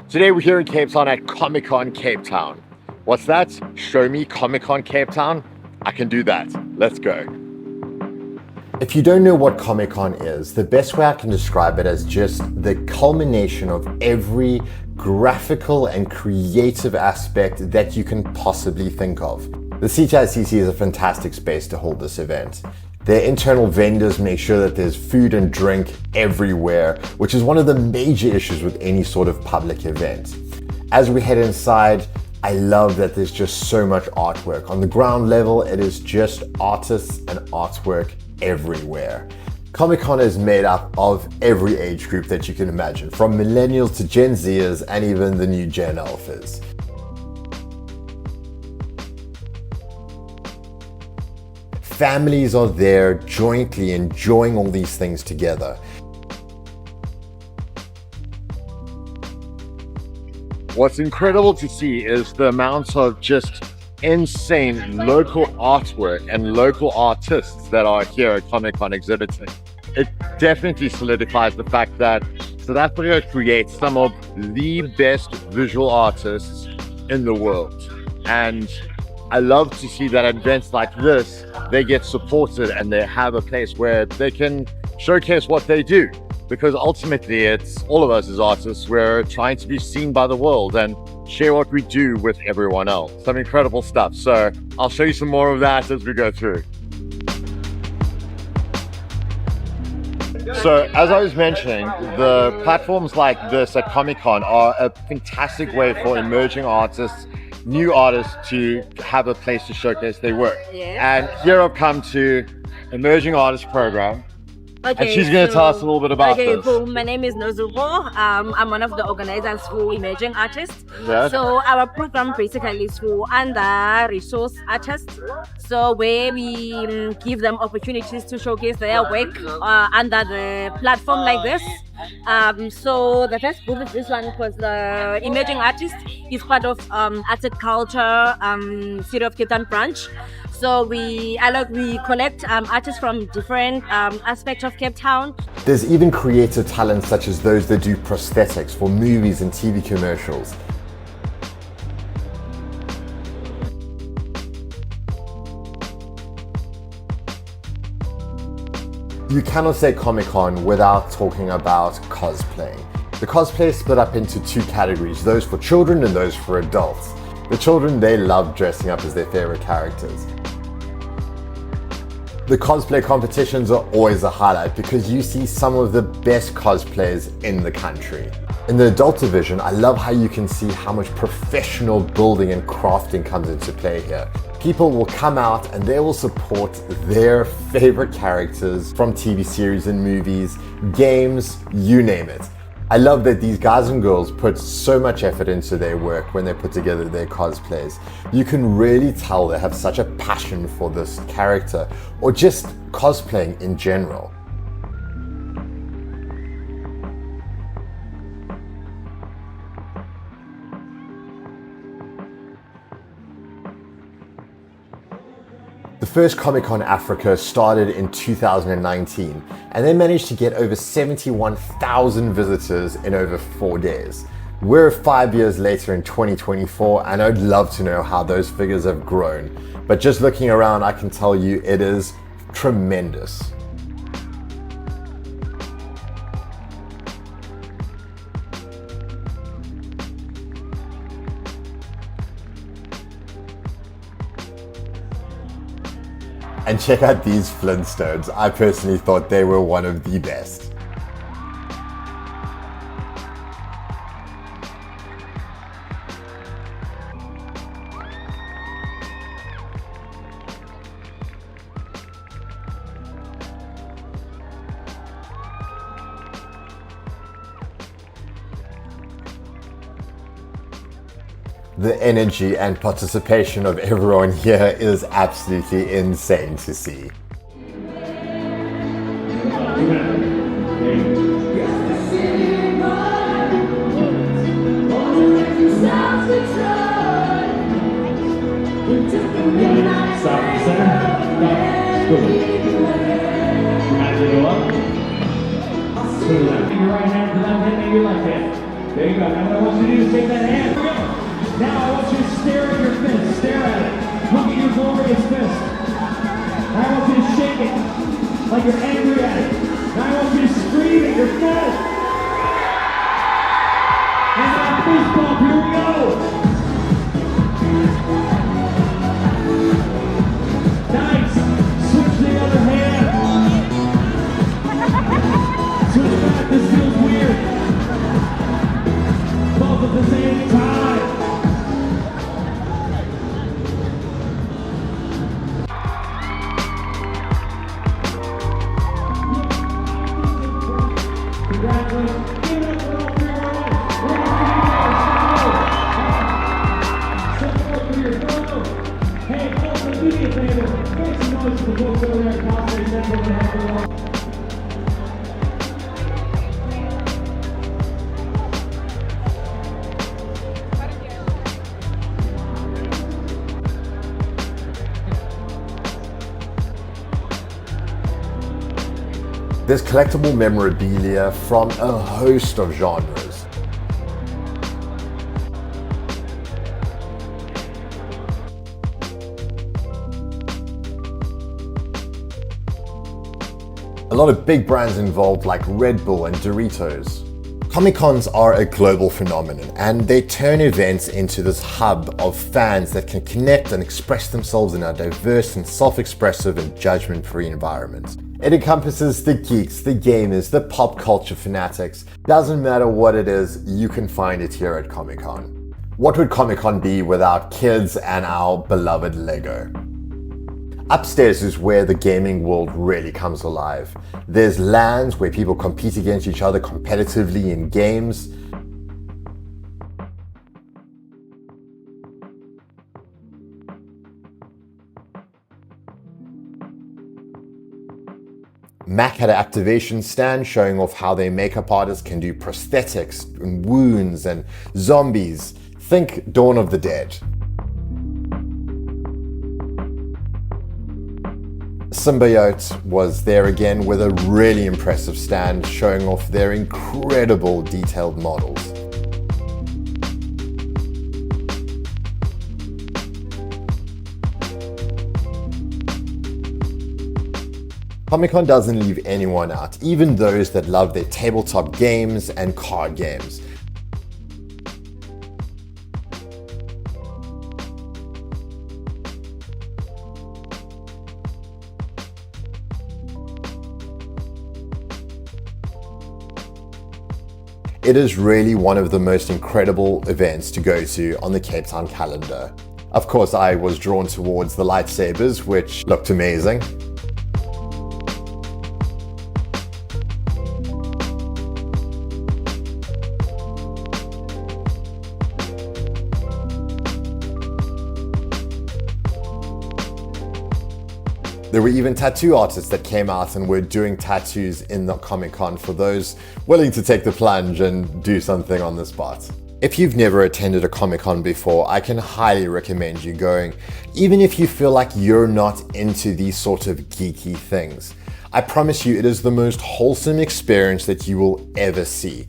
Today we're here in Cape Town at Comic-Con Cape Town. What's that? Show me Comic-Con Cape Town? I can do that. Let's go. If you don't know what Comic-Con is, the best way I can describe it as just the culmination of every graphical and creative aspect that you can possibly think of. The CTICC is a fantastic space to hold this event. Their internal vendors make sure that there's food and drink everywhere, which is one of the major issues with any sort of public event. As we head inside, I love that there's just so much artwork. On the ground level, it is just artists and artwork everywhere. Comic-Con is made up of every age group that you can imagine, from millennials to Gen Zers and even the new Gen Alphas. Families are there jointly enjoying all these things together. What's incredible to see is the amount of just insane local artwork and local artists that are here at Comic-Con exhibiting. It definitely solidifies the fact that South Africa creates some of the best visual artists in the world. And I love to see that at events like this, they get supported and they have a place where they can showcase what they do. Because ultimately, it's all of us as artists, we're trying to be seen by the world and share what we do with everyone else. Some incredible stuff. So I'll show you some more of that as we go through. So as I was mentioning, the platforms like this at Comic-Con are a fantastic way for emerging artists, new artists to have a place to showcase their work. Yeah. And here I've come to Emerging Artist Program. Okay, And she's going to tell us a little bit about this. So my name is Nozuko. I'm one of the organizers for Emerging Artists. Yeah. So our program basically is for under-resourced artists. So where we give them opportunities to showcase their work under the platform like this. So the first group is this one because the Emerging Artist is part of Arts and Culture City of Cape Town branch. So we collect artists from different aspects of Cape Town. There's even creative talents such as those that do prosthetics for movies and TV commercials. You cannot say Comic-Con without talking about cosplaying. The cosplay is split up into two categories, those for children and those for adults. The children, they love dressing up as their favorite characters. The cosplay competitions are always a highlight because you see some of the best cosplayers in the country. In the adult division, I love how you can see how much professional building and crafting comes into play here. People will come out and they will support their favorite characters from TV series and movies, games, you name it. I love that these guys and girls put so much effort into their work when they put together their cosplays. You can really tell they have such a passion for this character or just cosplaying in general. The first Comic-Con Africa started in 2019 and they managed to get over 71,000 visitors in over 4 days. We're 5 years later in 2024 and I'd love to know how those figures have grown. But just looking around, I can tell you it is tremendous. And check out these Flintstones. I personally thought they were one of the best. The energy and participation of everyone here is absolutely insane to see. Your right hand to left hand, maybe left hand. There you go. Now what I want you to do you take that hand. Here we go. Now I want you to stare at your fist. Stare at it. Look at your glorious fist. I want you to shake it like you're angry at it. Now I want you to scream at your fist. And now fist bump. Here we go. Nice. Switch to the other hand. Switch back. This feels weird. Both at the same time. Congratulations. Give it up for all three of our winners. Step forward for your photo. Hey, also do me a favor. Make some noise for the folks over there at Cosplay Central to help you along. There's collectible memorabilia from a host of genres. A lot of big brands involved like Red Bull and Doritos. Comic-Cons are a global phenomenon, and they turn events into this hub of fans that can connect and express themselves in a diverse and self-expressive and judgment-free environment. It encompasses the geeks, the gamers, the pop culture fanatics. Doesn't matter what it is, you can find it here at Comic-Con. What would Comic-Con be without kids and our beloved Lego? Upstairs is where the gaming world really comes alive. There's LANs where people compete against each other competitively in games. Mac had an activation stand showing off how their makeup artists can do prosthetics and wounds and zombies. Think Dawn of the Dead. Symbiote was there again with a really impressive stand showing off their incredible detailed models. Comic-Con doesn't leave anyone out, even those that love their tabletop games and card games. It is really one of the most incredible events to go to on the Cape Town calendar. Of course, I was drawn towards the lightsabers, which looked amazing. There were even tattoo artists that came out and were doing tattoos in the Comic-Con for those willing to take the plunge and do something on the spot. If you've never attended a Comic-Con before, I can highly recommend you going, even if you feel like you're not into these sort of geeky things. I promise you, it is the most wholesome experience that you will ever see.